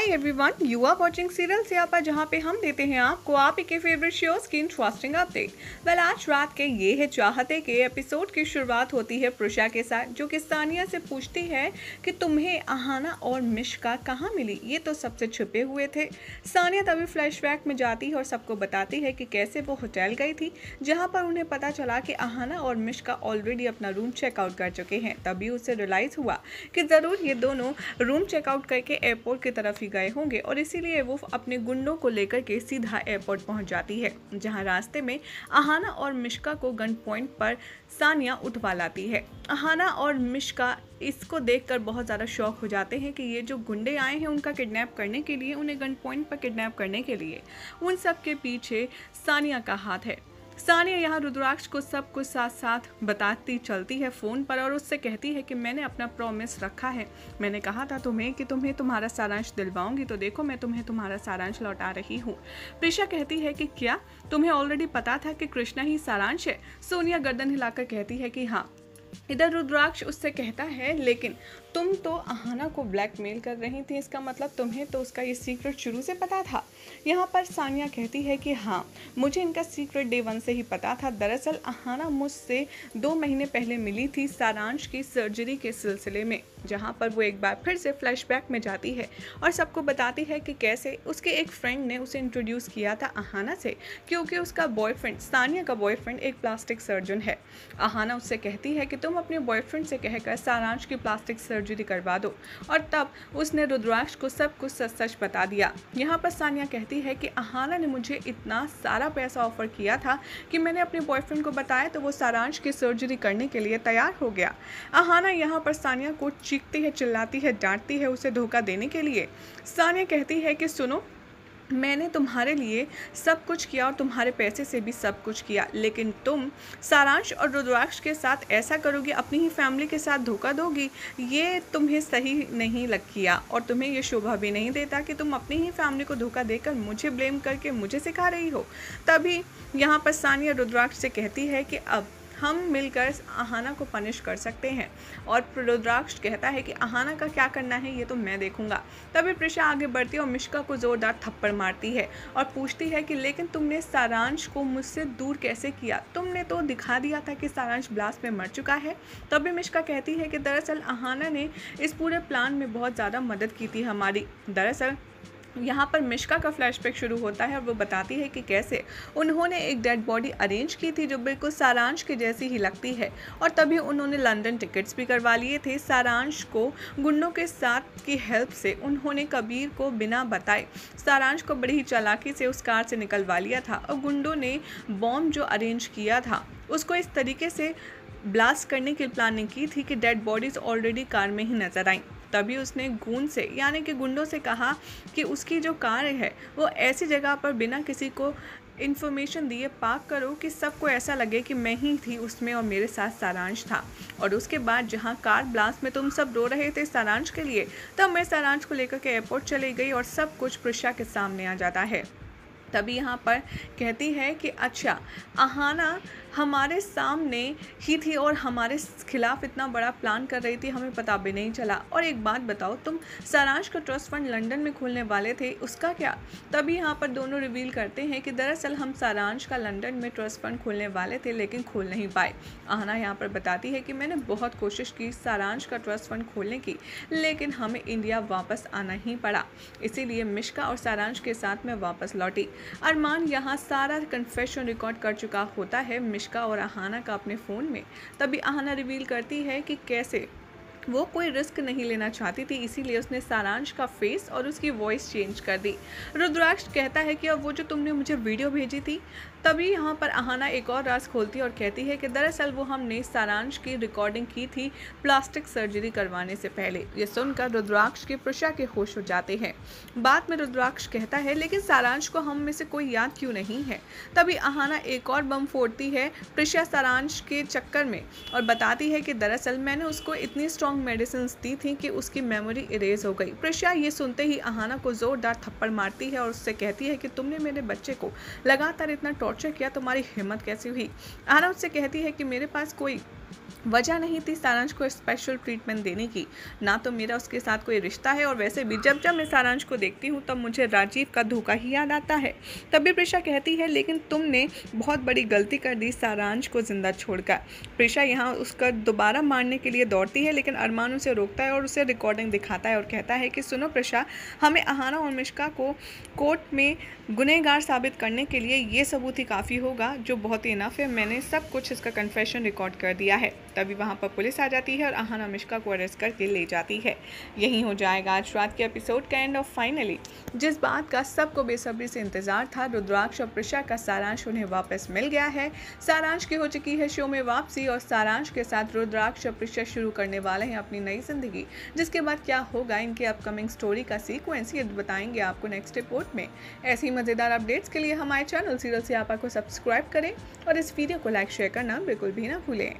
Hi everyone, you are watching serial Siyapa, जहां पे हम देते हैं आपको आप के फेवरेट शोज की इंटरेस्टिंग अपडेट। वेल, आज रात के ये है चाहते के एपिसोड की शुरुआत होती है प्रिशा के साथ, जो कि सानिया से पूछती है कि तुम्हें अहाना और मिश्का कहाँ मिली, ये तो सबसे छुपे हुए थे। सानिया तभी फ्लैशबैक में जाती है और सबको बताती है कि कैसे वो होटल गई थी, जहाँ पर उन्हें पता चला कि अहाना और मिश्का ऑलरेडी अपना रूम चेकआउट कर चुके हैं। तभी उसे रियलाइज हुआ कि ज़रूर ये दोनों रूम चेकआउट करके एयरपोर्ट की तरफ ही गए होंगे और इसीलिए वो अपने गुंडों को लेकर के सीधा एयरपोर्ट पहुंच जाती है, जहां रास्ते में अहाना और मिश्का को गन पॉइंट पर सानिया उठवा लाती है। अहाना और मिश्का इसको देखकर बहुत ज़्यादा शॉक हो जाते हैं कि ये जो गुंडे आए हैं उनका किडनैप करने के लिए, उन्हें गन पॉइंट पर किडनैप करने के लिए, उन सब के पीछे सानिया का हाथ है। सानिया यहाँ रुद्राक्ष को सब कुछ साथ साथ बताती चलती है फ़ोन पर और उससे कहती है कि मैंने अपना प्रॉमिस रखा है, मैंने कहा था तुम्हें कि तुम्हें तुम्हारा सारांश दिलवाऊंगी, तो देखो मैं तुम्हें तुम्हारा सारांश लौटा रही हूँ। प्रिशा कहती है कि क्या तुम्हें ऑलरेडी पता था कि कृष्णा ही सारांश है? सोनिया गर्दन हिलाकर कहती है कि हाँ। इधर रुद्राक्ष उससे कहता है लेकिन तुम तो अहाना को ब्लैकमेल कर रही थी, इसका मतलब तुम्हें तो उसका ये सीक्रेट शुरू से पता था। यहाँ पर सानिया कहती है कि हाँ, मुझे इनका सीक्रेट डे 1 से ही पता था। दरअसल अहाना मुझसे 2 महीने पहले मिली थी सारांश की सर्जरी के सिलसिले में, जहाँ पर वो एक बार फिर से फ्लैशबैक में जाती है और सबको बताती है कि कैसे उसके एक फ्रेंड ने उसे इंट्रोड्यूस किया था अहाना से, क्योंकि उसका बॉयफ्रेंड, सानिया का बॉयफ्रेंड, एक प्लास्टिक सर्जन है। अहाना उससे कहती है कि तुम अपने बॉयफ्रेंड से कहकर सारांश की प्लास्टिक सर्जरी करवा दो, और तब उसने रुद्राक्ष को सब कुछ सच सच बता दिया। यहाँ पर सानिया कहती है कि अहाना ने मुझे इतना सारा पैसा ऑफर किया था कि मैंने अपने बॉयफ्रेंड को बताया तो वो सारांश की सर्जरी करने के लिए तैयार हो गया। अहाना यहाँ पर सानिया को चीखती है, चिल्लाती है, डांटती है उसे धोखा देने के लिए। सानिया कहती है कि सुनो, मैंने तुम्हारे लिए सब कुछ किया और तुम्हारे पैसे से भी सब कुछ किया, लेकिन तुम सारांश और रुद्राक्ष के साथ ऐसा करोगी, अपनी ही फैमिली के साथ धोखा दोगी, ये तुम्हें सही नहीं लग किया और तुम्हें ये शोभा भी नहीं देता कि तुम अपनी ही फैमिली को धोखा देकर मुझे ब्लेम करके मुझे सिखा रही हो। तभी यहाँ पर सानिया रुद्राक्ष से कहती है कि अब हम मिलकर अहाना को पनिश कर सकते हैं, और रुद्राक्ष कहता है कि अहाना का क्या करना है ये तो मैं देखूंगा। तभी प्रिशा आगे बढ़ती है और मिश्का को जोरदार थप्पड़ मारती है और पूछती है कि लेकिन तुमने सारांश को मुझसे दूर कैसे किया, तुमने तो दिखा दिया था कि सारांश ब्लास्ट में मर चुका है। तभी मिश्का कहती है कि दरअसल अहाना ने इस पूरे प्लान में बहुत ज़्यादा मदद की थी हमारी। दरअसल यहाँ पर मिश्का का फ्लैशबैक शुरू होता है और वो बताती है कि कैसे उन्होंने एक डेड बॉडी अरेंज की थी जो बिल्कुल सारांश के जैसी ही लगती है, और तभी उन्होंने लंदन टिकट्स भी करवा लिए थे। सारांश को गुंडों के साथ की हेल्प से उन्होंने कबीर को बिना बताए सारांश को बड़ी ही चालाकी से उस कार से निकलवा लिया था, और गुंडों ने बॉम्ब जो अरेंज किया था उसको इस तरीके से ब्लास्ट करने की प्लानिंग की थी कि डेड बॉडीज ऑलरेडी कार में ही नजर आई। तभी उसने गूंड से, यानी कि गुंडों से कहा कि उसकी जो कार है वो ऐसी जगह पर बिना किसी को इन्फॉर्मेशन दिए पार्क करो कि सबको ऐसा लगे कि मैं ही थी उसमें और मेरे साथ सारांश था। और उसके बाद जहां कार ब्लास्ट में तुम सब रो रहे थे सारांश के लिए, तब मैं सारांश को लेकर के एयरपोर्ट चली गई और सब कुछ प्रिशा के सामने आ जाता है। तभी यहाँ पर कहती है कि अच्छा, अहाना हमारे सामने ही थी और हमारे खिलाफ इतना बड़ा प्लान कर रही थी, हमें पता भी नहीं चला। और एक बात बताओ, तुम सारांश का ट्रस्ट फंड लंदन में खोलने वाले थे, उसका क्या? तभी यहाँ पर दोनों रिवील करते हैं कि दरअसल हम सारांश का लंदन में ट्रस्ट फंड खोलने वाले थे लेकिन खोल नहीं पाए। अहाना यहाँ पर बताती है कि मैंने बहुत कोशिश की सारांश का ट्रस्ट फंड खोलने की, लेकिन हमें इंडिया वापस आना ही पड़ा, इसीलिए मिश्का और सारांश के साथ मैं वापस लौटी। अरमान यहाँ सारा कन्फेशन रिकॉर्ड कर चुका होता है मिश्का और अहाना का अपने फ़ोन में। तभी अहाना रिवील करती है कि कैसे वो कोई रिस्क नहीं लेना चाहती थी, इसीलिए उसने सारांश का फेस और उसकी वॉइस चेंज कर दी। रुद्राक्ष कहता है कि अब वो जो तुमने मुझे वीडियो भेजी थी, तभी यहाँ पर अहाना एक और राज खोलती है और कहती है कि दरअसल वो हमने सारांश की रिकॉर्डिंग की थी प्लास्टिक सर्जरी करवाने से पहले। ये सुनकर रुद्राक्ष के प्रिशा के होश हो जाते हैं। बाद में रुद्राक्ष कहता है लेकिन सारांश को हम में से कोई याद क्यों नहीं है? तभी अहाना एक और बम फोड़ती है प्रिशा सारांश के चक्कर में और बताती है कि दरअसल मैंने उसको इतनी स्ट्रॉन्ग मेडिसिन दी थी कि उसकी मेमोरी इरेज हो गई। प्रिशा ये सुनते ही अहाना को जोरदार थप्पड़ मारती है और उससे कहती है कि तुमने मेरे बच्चे को लगातार इतना टॉर्चर किया, तुम्हारी हिम्मत कैसी हुई? अहाना उससे कहती है कि मेरे पास कोई वजह नहीं थी सारांश को स्पेशल ट्रीटमेंट देने की, ना तो मेरा उसके साथ कोई रिश्ता है, और वैसे भी जब जब मैं सारांश को देखती हूँ तब मुझे राजीव का धोखा ही याद आता है। तभी प्रिशा कहती है, लेकिन तुमने बहुत बड़ी गलती कर दी सारांश को जिंदा छोड़कर। प्रिशा यहाँ उसका दोबारा मारने के लिए दौड़ती है, लेकिन अरमान उसे रोकता है और उसे रिकॉर्डिंग दिखाता है और कहता है कि सुनो प्रिशा, हमें अहाना और मिश्का को कोर्ट में गुनहगार साबित करने के लिए ये सबूत ही काफ़ी होगा, जो बहुत ही इनफ है। मैंने सब कुछ इसका कन्फेशन रिकॉर्ड कर दिया है। तभी वहाँ पर पुलिस आ जाती है और अहाना मिश्का को अरेस्ट करके ले जाती है। यही हो जाएगा आज रात के एपिसोड का एंड ऑफ फाइनली। जिस बात का सबको बेसब्री से इंतजार था, रुद्राक्ष और प्रिशा का सारांश उन्हें वापस मिल गया है। सारांश की हो चुकी है शो में वापसी और सारांश के साथ रुद्राक्ष और प्रिशा शुरू करने वाले हैं अपनी नई जिंदगी। जिसके बाद क्या होगा इनके अपकमिंग स्टोरी का सीक्वेंस, ये बताएंगे आपको नेक्स्ट रिपोर्ट में। ऐसी मज़ेदार अपडेट्स के लिए हमारे चैनल सीरियल सियापा को सब्सक्राइब करें और इस वीडियो को लाइक शेयर करना बिल्कुल भी ना भूलें।